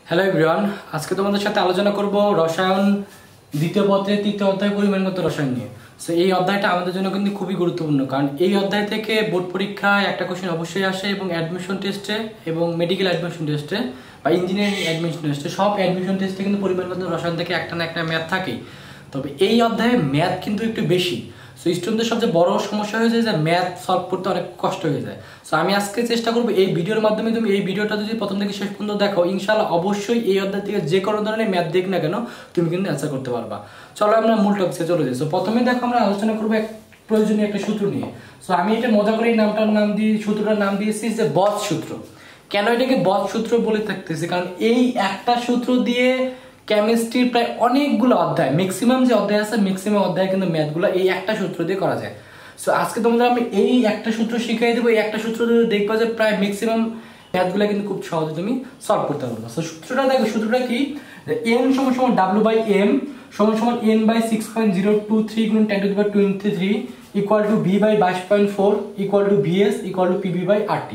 Hello everyone, আজকে তোমাদের সাথে আলোচনা করব রসায়ন দ্বিতীয় পত্রের তৃতীয় অধ্যায় পরিমাণগত রসায়ন নিয়ে। সো এই অধ্যায়টা আমাদের জন্য কিন্তু খুবই গুরুত্বপূর্ণ, কারণ এই অধ্যায় থেকে বোর্ড পরীক্ষায় একটা কোশ্চেন অবশ্যই আসে এবং অ্যাডমিশন টেস্টে এবং মেডিকেল অ্যাডমিশন টেস্টে বা ইঞ্জিনিয়ারিং অ্যাডমিশন টেস্টে সব অ্যাডমিশন টেস্টে কিন্তু পরিমাণগত রসায়ন থেকে একটা না একটা ম্যাথ থাকেই। তবে এই অধ্যায়ে ম্যাথ কিন্তু একটু বেশি। সো স্টুডেন্টদের সবচেয়ে বড় সমস্যা হয়ে যায় যে ম্যাথ সলভ করতে অনেক কষ্ট হয়ে যায়। সো আমি আজকে চেষ্টা করবো এই ভিডিওর মাধ্যমে, তুমি এই ভিডিওটা যদি প্রথম থেকে শেষ পর্যন্ত দেখো, ইনশাআল্লাহ অবশ্যই এই অধ্যায় থেকে যে কোনো ধরনের ম্যাথ দেখ না কেন তুমি কিন্তু অ্যান্সার করতে পারবা। চলো আমরা মূল টপিকে চলে যাই। সো প্রথমে দেখো আমরা আলোচনা করবো এক প্রয়োজনীয় একটা সূত্র নিয়ে। সো আমি এটা মজা করে এই সূত্রটার নাম দিয়েছি যে বস সূত্র। কেন এটাকে বস সূত্র বলে থাকতেছি, কারণ এই একটা সূত্র দিয়ে কেমিস্ট্রির প্রায় অনেকগুলো অধ্যায়, ম্যাক্সিমাম যে অধ্যায় আছে ম্যাক্সিমাম অধ্যায় কিন্তু ম্যাথগুলো এই একটা সূত্র দিয়ে করা যায়। সো আজকে তোমাদের আমি এই একটা সূত্র শিখিয়ে দেবো। এই একটা সূত্র দিয়ে দেখবা যে প্রায় ম্যাক্সিমাম ম্যাথগুলো কিন্তু খুব সহজে তুমি সলভ করতে পারবে। সো সূত্রটা দেখো, সূত্রটা কি, n সমান সমান w/m সমান সমান n বাই 6.023 গুণ 10⁻23 equal to v by 22.4 equal to vs equal to pv by RT।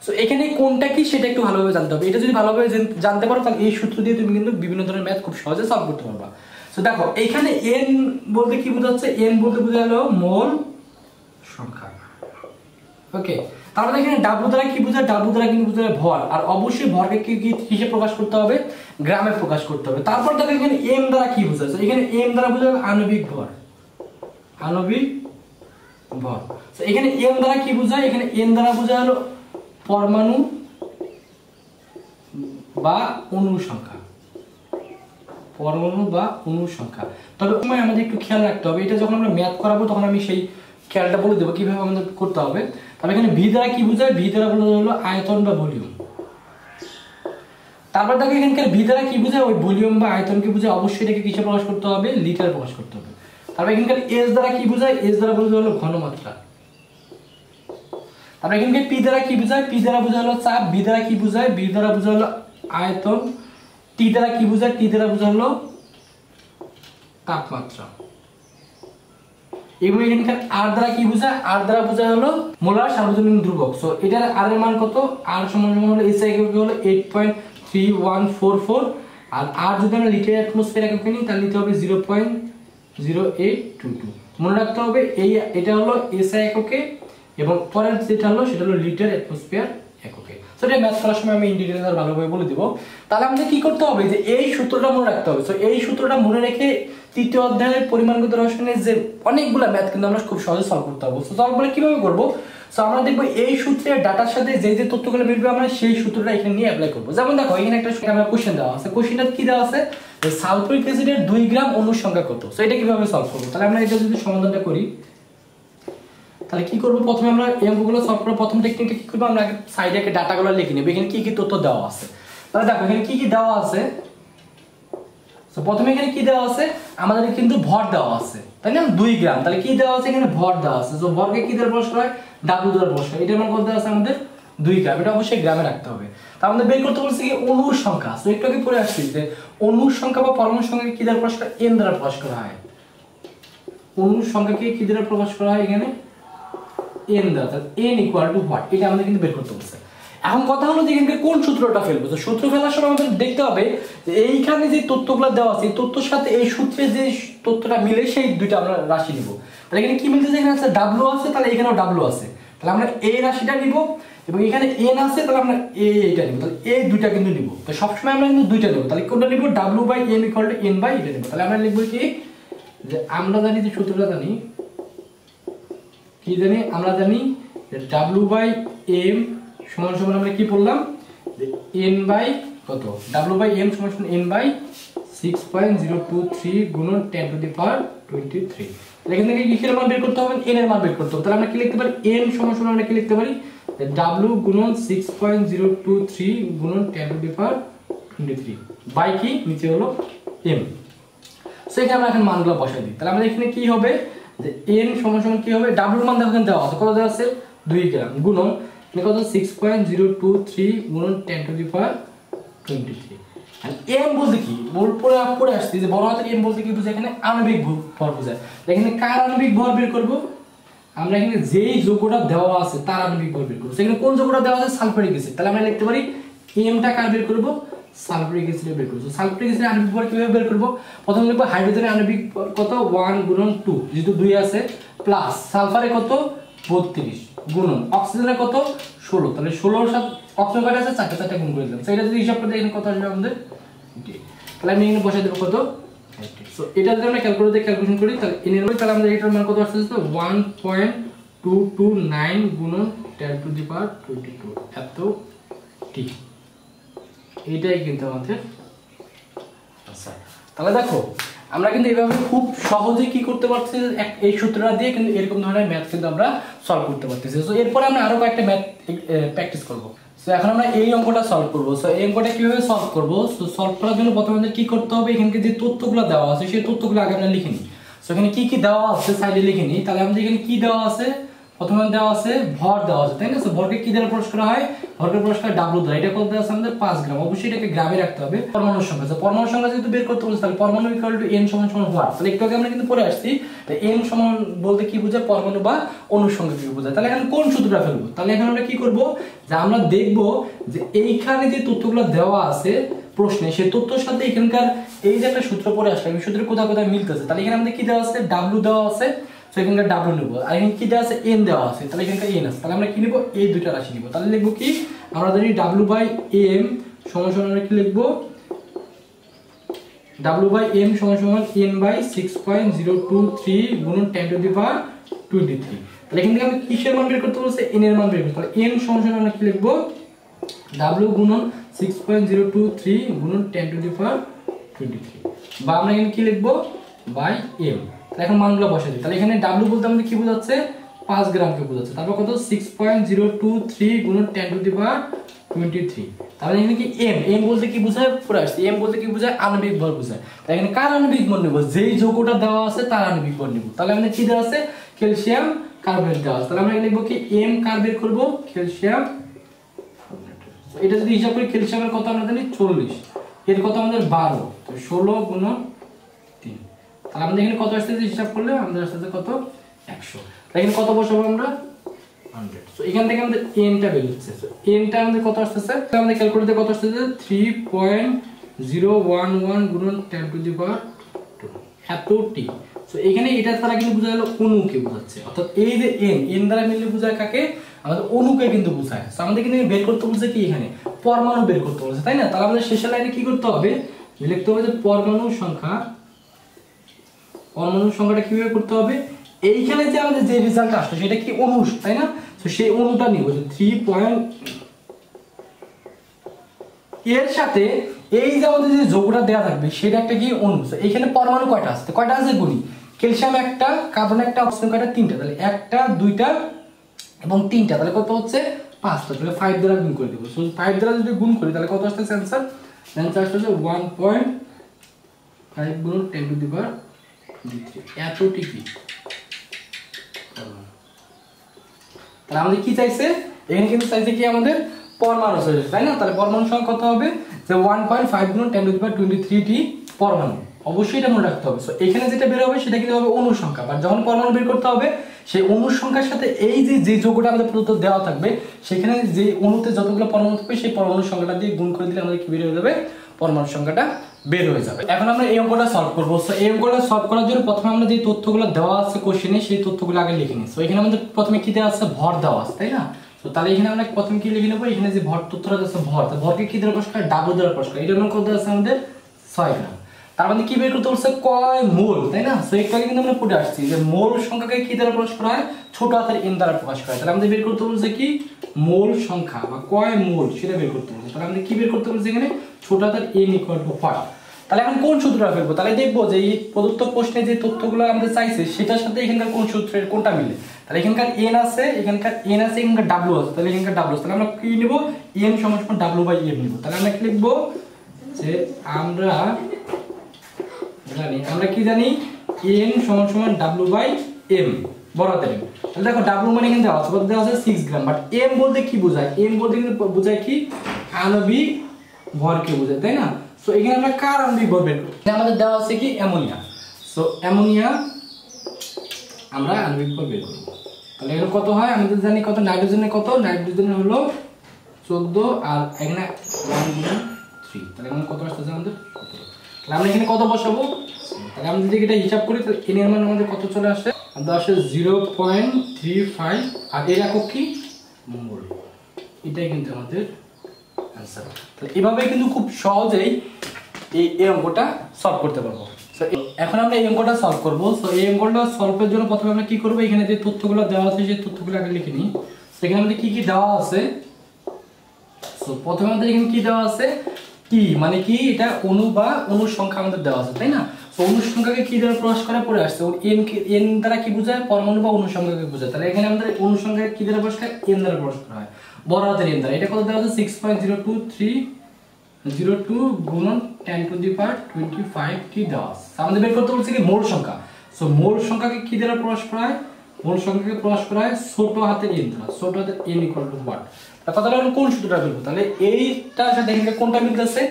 So এখানে কোনটা কি সেটা একটু ভালোভাবে জানতে হবে। এটা যদি ভালোভাবে জানতে পারো তাহলে এই সূত্র দিয়ে তুমি কিন্তু বিভিন্ন ধরনের ম্যাথ খুব সহজে সলভ করতে পারবা। সো দেখো এইখানে n বলতে কি বোঝাচ্ছে, n বলতে বোঝা হলো মোল সংখ্যা। ওকে, তাহলে এখানে w দ্বারা কি বোঝায়, w দ্বারা কিন্তু বোঝায় ভর, আর অবশ্যই ভরকে কি কিসে প্রকাশ করতে হবে, গ্রামে প্রকাশ করতে হবে। তারপর দেখো এখানে m দ্বারা কি বোঝায়, এখানে m দ্বারা বোঝায় আণবিক ভর, আণবিক ভর। সো এখানে m দ্বারা কি বোঝায়, এখানে n দ্বারা বোঝায় হলো পরমাণু বা অণুর সংখ্যা, পরমাণু বা অণুর সংখ্যা। তবে সময় আমাদের একটু খেয়াল রাখতে হবে, এটা যখন আমরা ম্যাথ করাবো তখন আমি সেই খেয়ালটা বলে দেবো কিভাবে আমাদের করতে হবে। তবে এখানে ভি দ্বারা কি বোঝায়, ভি দ্বারা বোঝায় হলো আয়তন বা ভলিউম। তারপর দেখো এখানকার ভি দ্বারা কি বোঝায়, ওই ভলিউম বা আয়তনকে বোঝায়, অবশ্যই এটাকে কিসে প্রকাশ করতে হবে, লিটারে প্রকাশ করতে হবে। তারপর এখানকার এস দ্বারা কি বোঝায়, এস দ্বারা বোঝায় হলো ঘনমাত্রা। তারপর এখানে পি দ্বারা কি বোঝায়, পি দ্বারা বোঝা হলো চাপ। বি দ্বারা কি বোঝায়, বি দ্বারা বোঝা হলো আয়তন। টি দ্বারা কি বোঝায়, টি দ্বারা বোঝা হলো তাপমাত্রা। এবং এখানকার আর দ্বারা কি বোঝায়, আর দ্বারা বোঝা হলো মোলার সার্বজনীন ধ্রুবক। সো এটার আর এর মান কত, আর সমান সমান হলো এসআই এককে হলো 8.3144, আর আর যদি আমরা লিটার অ্যাটমসফিয়ার এককে নিই তাহলে নিতে হবে 0.0822। মনে রাখতে হবে এটা হলো এসআই এককে এবং পরের যেটা হলো সেটা হলো লিটার অ্যাটমসফিয়ার এককে। সো এটা ম্যাথ করার সময় আমি ইন ডিটেইলস আর ভালোভাবে বলে দেব। তাহলে আমাদের কি করতে হবে, যে এই সূত্রটা মনে রাখতে হবে। সো এই সূত্রটা মনে রেখে তৃতীয় অধ্যায়ের পরিমাণগত রসায়নের যে অনেকগুলো ম্যাথ কিন্তু আমরা খুব সহজে সলভ করতে পারবো। সো সলভ করে কিভাবে করব, সো আমরা দেখবো এই সূত্রের ডাটার সাথে যে যে তথ্যগুলো মিলবে আমরা সেই সূত্রটা এখানে নিয়ে অ্যাপ্লাই করব। যেমন দেখো এখানে একটা আমরা কোশ্চেন দেওয়া আছে, কোশ্চেনটা কি দেওয়া আছে, যে সালফিউরিক অ্যাসিডের 2 গ্রাম অণুর সংখ্যা কত। সো এটা কিভাবে সলভ করব, তাহলে আমরা এটা যদি সমাধানটা করি তাহলে কি করব, প্রথমে আমরা অঙ্কগুলো সলভ করার প্রথম টেকনিকটা কি করব, আমরা সাইডে একটা ডাটাগুলো লিখে নেব এখানে কি কি তথ্য দেওয়া আছে। তাহলে দেখো এখানে কি কি দেওয়া আছে। সো প্রথমে এখানে কি দেওয়া আছে, আমাদের কিন্তু ভর দেওয়া আছে, তাই না, 2 গ্রাম। তাহলে কি দেওয়া আছে, এখানে ভর দেওয়া আছে। সো ভরকে কি দ্বারা প্রকাশ করা হয়, w দ্বারা প্রকাশ করা হয়। এটার মান কত দেওয়া আছে আমাদের 2 গ্রাম, এটা অবশ্যই গ্রামে রাখতে হবে। তার মধ্যে বের করতে বলছে কি অণুর সংখ্যা। সো একটু আগে পড়ে আসছি যে অণুর সংখ্যা বা পরমাণুর সংখ্যাকে কি দ্বারা প্রকাশ করা, n দ্বারা প্রকাশ করা হয়। অণুর সংখ্যাকে কি দ্বারা প্রকাশ করা হয়, এখানে n দ্বারা। তাহলে n ইকুয়াল টু হোয়াট, এটা আমাদের কিন্তু বের করতে বলছে। এখন কথা হলো যে এখানে কোন সূত্রটা ফেলবো। তো সূত্র ফেলার সময় আমাদের দেখতে হবে যে এইখানে যে তথ্যগুলো দেওয়া আছে এই তথ্যের সাথে এই সূত্রে যে তথ্যটা মিলে সেই দুইটা আমরা রাশি নিব। তাহলে এখানে কি মিলতেছে, এখানে আছে w আছে, তাহলে এখানেও w আছে, তাহলে আমরা এই রাশিটা নিব, এবং এখানে n আছে তাহলে আমরা এইটা নিব। তাহলে এই দুইটা কিন্তু নিব। তো সবসময় আমরা কিন্তু দুইটা নিব। তাহলে কোনটা নিব, w/m equal to n by এটা নিব। তাহলে আমরা লিখব কি, যে আমরা জানি যে সূত্রটা জানি কি জানি, আমরা জানি যে w/m সমান সমান আমরা কি বললাম, যে n বাই কত, w/m সমান সমান n বাই 6.023 গুণন 10⁻23। এখান থেকে কিসের মান বের করতে হবে, n এর মান বের করতে হবে। তাহলে আমরা কি লিখতে পারি, n সমান সমান আমরা কি লিখতে পারি, w গুণন 6.023 গুণন 10⁻23 বাই কি নিচে হলো m। সো এখানে আমরা এখন মানগুলো বসাই দিই। তাহলে আমাদের এখানে কি হবে, যে n সমান সমান কি হবে, w মান দেখো এখানে দেওয়া আছে, কত দেওয়া আছে 2 গ্রাম, গুণন কত 6.023 গুণন 10⁻23। আর m বলতে কি, পড়ে আসছে যে বড় হাতের m বলতে কি বোঝায়, এখানে আণবিক ভর বোঝায়। এখানে কার আণবিক ভর বের করব, আমরা এখানে যেই যৌগটা দেওয়া আছে তার আণবিক ভর বের করব। সেখানে কোন যৌগটা দেওয়া আছে, সালফিউরিক অ্যাসিড। তাহলে আমরা লিখতে পারি m টা কার বের করব, সালফারিক অ্যাসিড বের করব। সালফারিক অ্যাসিডের আণবিক ভর কিভাবে বের করব? প্রথমে লিখব হাইড্রোজেনের আণবিক ভর কত 1 গুণন 2 যেহেতু 2 আছে প্লাস সালফারে কত 32 গুণন অক্সিজেনের কত 16, তাহলে 16 এর সাথে অক্সিজেন কত আছে 4 গুণ করে দিলাম। সো এটা যদি হিসাব করতে এখানে কত আসবে আমাদের, তাহলে আমি এখানে বসাই দেব কত। সো এটা যদি আমরা ক্যালকুলেটরে ক্যালকুলেশন করি তাহলে n এর তাহলে আমাদের এটার মান কত আসছে 1.229 গুণন 10 টু দি পাওয়ার 22 এত টি। এটাই কিন্তু আমাদের আনসার। তাহলে দেখো আমরা কিন্তু এইভাবে খুব সহজে কি করতে পারছি, এই সূত্রটা দিয়ে কিন্তু এরকম ধরনের ম্যাথ কিন্তু আমরা সলভ করতে পারতেছি। সো এরপরে আমরা আরো কয়েকটা ম্যাথ প্র্যাকটিস করব। সো এখন আমরা এই অঙ্কটা সলভ করব। সো এই অঙ্কটা কিভাবে সলভ করব? সো সলভ করার জন্য প্রথমে আমাদের কি করতে হবে, এখানে যে তথ্যগুলো দেওয়া আছে সেই তথ্যগুলো আগে আমরা লিখে নিই। সো এখানে কি কি দেওয়া আছে সাইডে লিখে নিই। তাহলে আমাদের এখানে কি দেওয়া আছে, প্রথমে দেওয়া আছে ভর দেওয়া আছে, তাই না? সো ভরকে কি দ্বারা প্রকাশ করা হয়? ভরকে প্রকাশ করা W দ্বারা। এটা কত দেওয়া আছে আমাদের 5 গ্রাম। অবশ্যই এটাকে গ্রামে রাখতে হবে। পরমাণুর সংখ্যা, সো পরমাণুর সংখ্যা যেহেতু বের করতে বলছে তাহলে পরমাণু ইকুয়াল টু n সমান সমান ভর। তাহলে একটু আগে আমরা কিন্তু পড়ে আসছি n সমান বলতে কি বোঝায়, পরমাণু বা অণুর সংখ্যা কি বোঝায়। তাহলে এখন কোন সূত্রটা ফেলবো? তাহলে এখন আমরা কি করব, যে আমরা দেখব যে এইখানে যে তথ্যগুলো দেওয়া আছে প্রশ্নে সেই তথ্যের সাথে এখানকার এই যে একটা সূত্র পড়ে আসলে এই সূত্রের কোথাও কোথাও মিলতেছে। তাহলে এখানে আমাদের কি দেওয়া আছে, W দেওয়া আছে, সো এখানকার W নেব। আর এখানে কি দেওয়া আছে, n দেওয়া আছে, তাহলে এখানকার n আছে। তাহলে আমরা কি নিব, এই দুইটা রাশি নিব। তাহলে লিখব কি, আমরা জানি W/m সমান সমান আমরা কি লিখব, W/m সমান সমান n/6.023 গুণন 10 টু দি পাওয়ার 23। তাহলে এখান থেকে আমরা কিসের মান বের করতে বলছে, n এর মান বের করতে। তাহলে n সমান সমান আমরা কি লিখব, W গুণন 6.023 গুণন 10 টু দি পাওয়ার 23, বা আমরা এখানে কি লিখব, বাই m। এখন মানগুলো বসাই দিই। তাহলে এখানে W বলতে আমাদের কি বোঝাচ্ছে, 5 গ্রামকে বোঝাচ্ছে। তারপর কত 6.023 গুণন 10 টু দি পাওয়ার 23। তাহলে এখানে কি m বলতে কি বোঝায়, পুরো আসছে m বলতে কি বোঝায়, আণবিক ভর বোঝায়। তাই এখানে কার আণবিক ভর নেব, যেই যৌগটা দেওয়া আছে তার আণবিক ভর নেব। তাহলে আমাদের কি দেওয়া আছে, ক্যালসিয়াম কার্বনেট দেওয়া আছে। তাহলে আমরা লিখব কি m কার বের করব, ক্যালসিয়াম। এটা যদি হিসাব করি ক্যালসিয়ামের কত আমরা জানি 40, এর কত আমাদের 12, তো 16 গুণন 3। তাহলে আমাদের এখানে কত আসছে হিসাব করলে আমাদের আসছে কত 100। তাহলে এখানে কত বসাবো আমরা 100। সো এখান থেকে আমাদের n টা বের হচ্ছে। সো n টা আমাদের কত আসছে, আমাদের ক্যালকুলেটরে কত আসছে 3.011 গুণন 10 টু দি পাওয়ার 2 এত টি। সো এখানে এটা দ্বারা কিন্তু বোঝা গেল অণুকে বোঝাচ্ছে, অর্থাৎ এই যে n দ্বারা মিললে বোঝায় কাকে, আমাদের অণুকে কিন্তু বোঝায়। সো আমাদের কিন্তু বের করতে বলছে কি, এখানে পরমাণু বের করতে বলছে, তাই না? তাহলে আমাদের শেষের লাইনে কি করতে হবে, লিখতে হবে যে পরমাণুর সংখ্যাটা কিভাবে করতে হবে, এইখানে যে আমাদের যে রেজাল্ট আসলো সেটা কি অণু, তাই না? তো সেই অণুটা নিব যে 3. এর সাথে এই যে আমাদের যে যৌগটা দেওয়া থাকবে সেটা একটা কি অণু। এখানে পরমাণু কয়টা আছে, কয়টা আছে গুণি, ক্যালসিয়াম একটা, কার্বন একটা, অক্সিজেন কয়টা, 3টা। তাহলে 1টা 2টা এবং 3টা, তাহলে কত হচ্ছে 5টা। তাহলে 5 দ্বারা গুণ করে দেব। সো 5 দ্বারা যদি গুণ করি তাহলে কত আসছে आंसर, आंसर আসছে 1.5 গুণ 10 টু দি পাওয়ার 3 এত টিপি। তাহলে আমাদের কি চাইছে, এখানে কিন্তু চাইছে কি আমাদের পরমাণু চাইছে, তাই না? তাহলে পরমাণু সংখ্যা কত হবে, যে 1.5 গুণ 10 টু দি পাওয়ার 23 টি পরমাণু। অবশ্যই এটা মনে রাখতে হবে। সো এখানে যেটা বের হবে সেটা কিন্তু হবে অণুর সংখ্যা, বাট যখন পরমাণু বের করতে হবে সেই অণুর সংখ্যার সাথে এই যে যৌগটা আমাদের প্রদত্ত দেওয়া থাকবে সেখানে যে অণুতে যতগুলো পরমাণু থাকবে সেই পরমাণুর সংখ্যাটা দিয়ে গুণ করে দিলে আমাদের কি বের হয়ে যাবে, পরমাণুর সংখ্যাটা বের হয়ে যাবে। এখন আমরা এই অঙ্কটা সলভ করব। সো এই অঙ্কটা সলভ করার জন্য প্রথমে আমরা যে তথ্যগুলো দেওয়া আছে কোশ্চেনে সেই তথ্যগুলো আগে লিখে নিই। সো এখানে আমাদের প্রথমে কি দেওয়া আছে, ভর দেওয়া আছে, তাই না? তো তাহলে এখানে আমরা প্রথমে কি লিখে নেব, এখানে যে ভর তথ্যটা আছে ভর, তো ভরকে কি দ্বারা প্রকাশ করে, W দ্বারা প্রকাশ করে। এটার মান কত আছে আমাদের 6 গ্রাম। তার মানে কি বের করতে বলছে, কয় মোল, তাই না? সো একটু আগে কিন্তু আমরা পড়ে আসছি যে মোল সংখ্যাকে কি দ্বারা প্রকাশ করা হয়, ছোট হাতের n দ্বারা প্রকাশ করা হয়। তাহলে আমাদের বের করতে বলছে কি মোল সংখ্যা বা কয় মোল সেটা বের করতে বলছে। তাহলে আমাদের কি বের করতে বলছে, এখানে ছোট হাতের n = 5। তাহলে এখন কোন সূত্রটা ফেলবো, তাহলে দেখবো যে এই প্রদত্ত প্রশ্নে যে তথ্যগুলো আমাদের চাইছে সেটার সাথে এখানকার কোন সূত্রের কোনটা মিলে। তাহলে এখানকার n আছে, এখানকার W আছে, তাহলে এখানকার W আছে। তাহলে আমরা কি নিব, n সমান সমান W/m নিব। তাহলে আমরা কি লিখবো, যে আমরা কি জানি n সমান সমান W/m বড় হাতের m। তাহলে দেখো W মানে এখানে দেওয়া আছে, কত দেওয়া আছে 6 গ্রাম, বাট m বলতে কি বোঝায়, m বলতে কিন্তু বোঝায় কি আণবিক ভরকে বোঝায়, তাই না? সো এখানে আমরা কার আণবিক ভর বের করব, আমাদের দেওয়া আছে কি অ্যামোনিয়া। সো অ্যামোনিয়া আমরা আণবিক ভর বের করব। তাহলে এখানে কত হয় আমাদের জানি, কত নাইট্রোজেনের কত, নাইট্রোজেনের হলো 14 আর এখানে 1 গুণ 3 3, তাহলে এখানে কত আসতেছে আমাদের 17। তাহলে আমরা এখানে কত বসাবো, তাহলে আমরা যদি এটা হিসাব করি তাহলে n এর মান আমাদের কত চলে আসে, আমাদের আসে 0.35 আর এর একক কি মোল। এটাই কিন্তু আমাদের অ্যান্সার। তো এভাবে কিন্তু খুব সহজেই এই অঙ্কটা সলভ করতে পারবো। এখন আমরা এই অঙ্কটা সলভ করবো। সো এই অঙ্কটা সলভের জন্য প্রথমে আমরা কি করবো, এখানে যে তথ্যগুলো দেওয়া আছে সেই তথ্যগুলো আগে লিখে নিই। সেখানে আমাদের কি কি দেওয়া আছে, সো প্রথমে আমাদের এখানে কি দেওয়া আছে, কি মানে কি, এটা অণু বা অণুর সংখ্যা আমাদের দেওয়া আছে, তাই না? তো অণুর সংখ্যাকে কি দ্বারা প্রকাশ করা পড়ে আসছে, এন দ্বারা কি বোঝায়, পরমাণু বা অণু সংখ্যাকে বোঝায়। তাহলে এখানে আমাদের অণু সংখ্যা কি দ্বারা প্রকাশ করে, এন দ্বারা প্রকাশ করা হয়, বড় হাতের এন দ্বারা। এটা কত দেওয়া আছে 6.02302 গুণন 10^25 কি দেওয়া আছে। আমাদের বের করতে বলছে কি মোল সংখ্যা। সো মোল সংখ্যাকে কি দ্বারা প্রকাশ করা হয়, মোল সংখ্যাকে প্রকাশ করা হয় ছোট হাতের এন দ্বারা, ছোট হাতের এন ইকুয়াল টু ওয়াট। কথাটা হলো কোন সূত্রটা ফেলবো, তাহলে এইটার সাথে এখানে কোনটা মিলতেছে,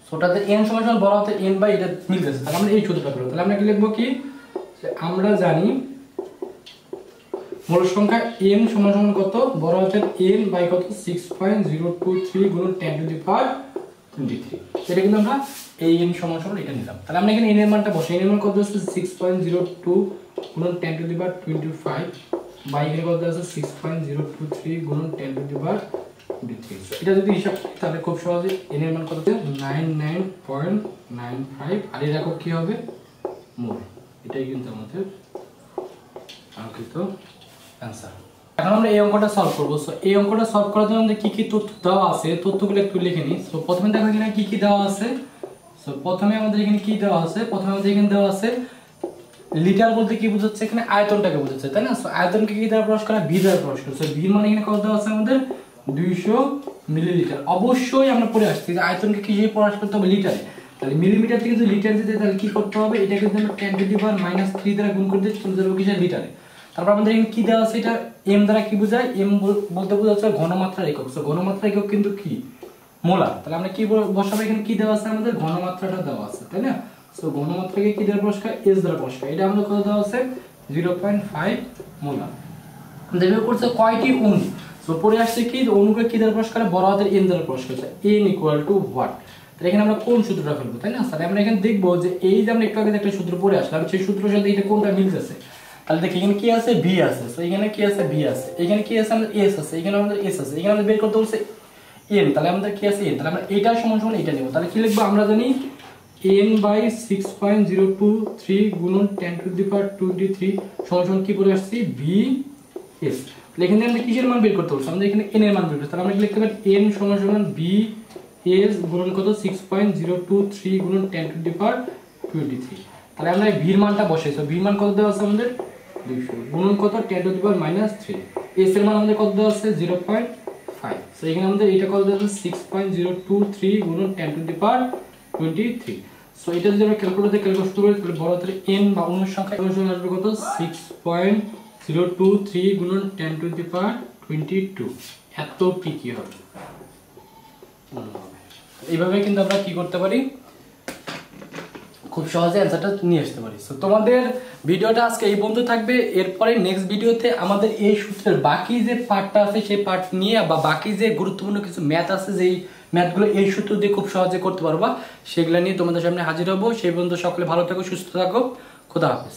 ছোট হাতের এন সমান সমান বড় হাতের এন বাই এটা মিলতেছে, তাহলে আমরা এই সূত্রটা ফেলবো। তাহলে আমরা কি লিখবো কি, আমরা জানি মোল সংখ্যা m সমান সমান কত, বড় হাতের n বাই কত 6.023 গুণন 10^23। এটা কিন্তু আমরা এই n সমান সমান এটা নিলাম। তাহলে আমরা এখানে n এর মানটা বসাই, n এর মান কত আছে 6.02 গুণন 10^25 বাই এখানে কত আছে 6.023 গুণন 10^23। এটা যদি হিসাব করি তাহলে খুব সহজে n এর মান কত হবে 99.95 আর এর একক কি হবে মোল। এটাই কিন্তু আমাদের আঙ্কিত অ্যানসার। এখন আমরা এই অঙ্কটা সলভ করব। সো এই অঙ্কটা সলভ করার জন্য আমাদের কি কি তথ্য দেওয়া আছে, তথ্যগুলো একটু লিখে নিই। সো প্রথমে দেখো এখানে কি কি দেওয়া আছে। সো প্রথমে আমাদের এখানে কি দেওয়া আছে, প্রথমে আমাদের এখানে দেওয়া আছে লিটার বলতে কি বোঝাচ্ছে, এখানে আয়তনটাকে বোঝাচ্ছে, তাই না? সো আয়তনকে কি দ্বারা প্রকাশ করা, ভি দ্বারা প্রকাশ করা। সো ভি মানে এখানে কত দেওয়া আছে আমাদের 200 মিলিলিটার। অবশ্যই আমরা পড়ে আসছি যে আয়তনকে কি হিসেবে প্রকাশ করতে হবে, লিটারে। তাহলে মিলিমিটার থেকে যদি লিটার দিতে তাহলে কি করতে হবে, এটাকে যদি আমরা 10^-3 দ্বারা গুণ করে দিই চলে যাবে কি লিটারে। তারপর আমাদের এখানে কি দেওয়া আছে, এটা m দ্বারা কি বোঝায়, m বলতে বোঝাচ্ছে ঘনমাত্রার একক। সো ঘনমাত্রার একক কিন্তু কি মোলার। তাহলে আমরা কি বসাবো, এখানে কি দেওয়া আছে আমাদের ঘনমাত্রাটা দেওয়া আছে, তাই না? সো ঘনমাত্রাকে কি দ্বারা প্রকাশ করে, s দ্বারা প্রকাশ করে। এটা আমাদের কত দেওয়া আছে 0.5 মোলার। দেখবে করছে কয়টি অণু। সো পরে আসছে কি অণুকে কি দ্বারা প্রকাশ করে, বড় হাতের n দ্বারা প্রকাশ করছে, n ইকুয়াল টু হোয়াট। তাহলে এখানে আমরা কোন সূত্রটা ফেলবো, তাই না? তাহলে আমরা এখানে দেখবো যে এই যে আমরা একটু আগে একটা সূত্র পড়ে আসলাম, সেই সূত্রের সাথে এটা কোনটা মিলতেছে। তাহলে দেখি এখানে কি আছে, ভি আছে। সো এখানে কি আছে, ভি আছে। এখানে কি আছে, আমাদের এস আছে। এখানে আমাদের এস আছে। এখানে আমাদের বের করতে বলছে এন, তাহলে আমাদের কি আছে এন। তাহলে আমরা এটা সমান সমান এটা নেব। তাহলে কি লিখবো, আমরা জানি n বাই 6.023 গুণন 10^23 সমান সমান কি পড়ে আসছি ভি এস। তাহলে এখানে আমরা কিসের মান বের করতে বলছি, আমাদের এখানে n এর মান বের করতে। তাহলে আমরা কি লিখতে পারি n সমান সমান ভি এস গুণন কত 6.023 গুণন 10^23। তাহলে আমরা ভি এর মানটা বসাইছি। ভি এর মান কত দেওয়া আছে আমাদের 200 গুণন কত 10^-3। এস এর মান আমাদের কত দেওয়া আছে 0.5। সো এখানে আমাদের এটা কত দেওয়া আছে 6.023 গুণন 10^23। সো এটা যদি আমরা ক্যালকুলেটরে ক্যালকুলেট করি তাহলে বড় হাতের n বা অণুর সংখ্যা আসবে কত 6.023 গুণন 10^22। এত কি হবে, এইভাবে কিন্তু আমরা কি করতে পারি, খুব সহজে অ্যান্সারটা নিয়ে আসতে পারি। সো তোমাদের ভিডিওটা আজকে এই পর্যন্ত থাকবে। এরপরে নেক্সট ভিডিওতে আমাদের এই সূত্রের বাকি যে পার্টটা আছে সেই পার্ট নিয়ে বা বাকি যে গুরুত্বপূর্ণ কিছু ম্যাথ আছে যেই ম্যাথগুলো এই সূত্র দিয়ে খুব সহজে করতে পারবা, সেগুলো নিয়ে তোমাদের সামনে হাজির হবো। সেই পর্যন্ত সকলে ভালো থাকো, সুস্থ থাকো, খোদা হাফেজ।